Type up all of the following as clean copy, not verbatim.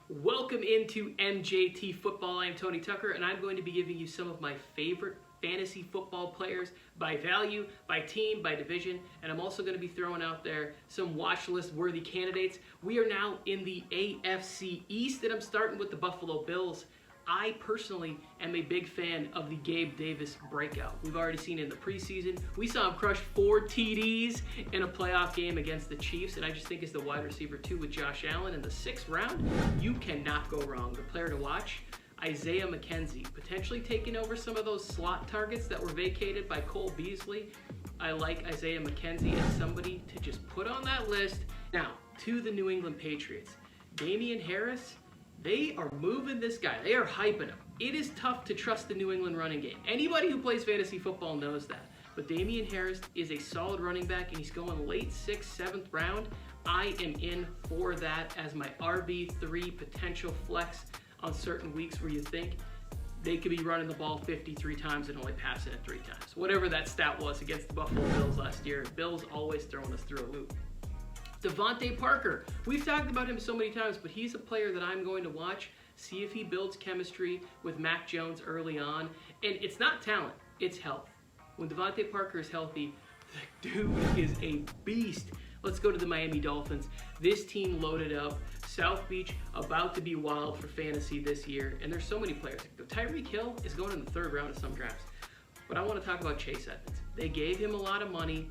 Welcome into MJT Football. I'm Tony Tucker, and I'm going to be giving you some of my favorite fantasy football players by value, by team, by division, and I'm also going to be throwing out there some watch list worthy candidates. We are now in the AFC East, and I'm starting with the Buffalo Bills. I personally am a big fan of the Gabe Davis breakout. We've already seen it in the preseason. We saw him crush 4 TDs in a playoff game against the Chiefs, and I just think as the wide receiver 2 with Josh Allen in the 6th round, you cannot go wrong. The player to watch, Isaiah McKenzie, potentially taking over some of those slot targets that were vacated by Cole Beasley. I like Isaiah McKenzie as somebody to just put on that list. Now, to the New England Patriots. Damian Harris, they are moving this guy. They are hyping him. It is tough to trust the New England running game. Anybody who plays fantasy football knows that. But Damian Harris is a solid running back, and he's going late 6th, 7th round. I am in for that as my RB3 potential flex on certain weeks where you think they could be running the ball 53 times and only passing it 3 times. Whatever that stat was against the Buffalo Bills last year. Bills always throwing us through a loop. Devonte Parker, we've talked about him so many times, but he's a player that I'm going to watch, see if he builds chemistry with Mac Jones early on. And it's not talent, it's health. When Devonte Parker is healthy, the dude is a beast. Let's go to the Miami Dolphins. This team loaded up. South Beach about to be wild for fantasy this year, and there's so many players. Tyreek Hill is going in the 3rd round of some drafts. But I want to talk about Chase Edmonds. They gave him a lot of money.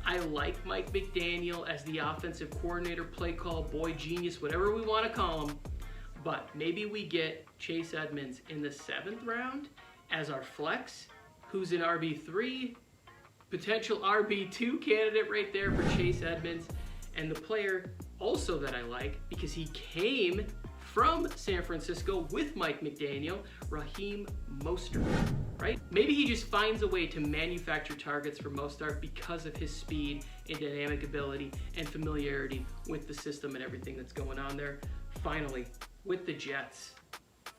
I like Mike McDaniel as the offensive coordinator, play call, boy genius, whatever we want to call him. But maybe we get Chase Edmonds in the 7th round as our flex, who's an RB3, potential RB2 candidate right there for Chase Edmonds. And the player also that I like, because he came from San Francisco with Mike McDaniel, Raheem Mostert, right? Maybe he just finds a way to manufacture targets for Mostert because of his speed and dynamic ability and familiarity with the system and everything that's going on there. Finally, with the Jets.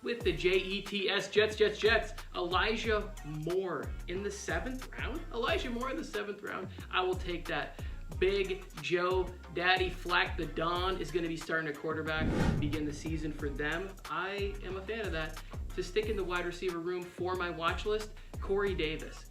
With the Jets, Jets, Elijah Moore in the 7th round? Elijah Moore in the 7th round? I will take that. Big Joe, Daddy Flack the Don is going to be starting a quarterback to begin the season for them. I am a fan of that. To stick in the wide receiver room for my watch list, Corey Davis.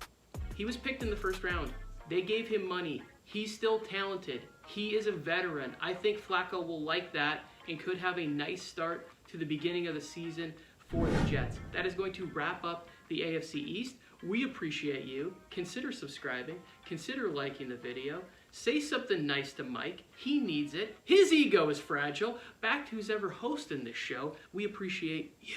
He was picked in the 1st round. They gave him money. He's still talented. He is a veteran. I think Flacco will like that and could have a nice start to the beginning of the season for the Jets. That is going to wrap up the AFC East. We appreciate you. Consider subscribing. Consider liking the video. Say something nice to Mike. He needs it. His ego is fragile. Back to who's ever hosting this show. We appreciate you.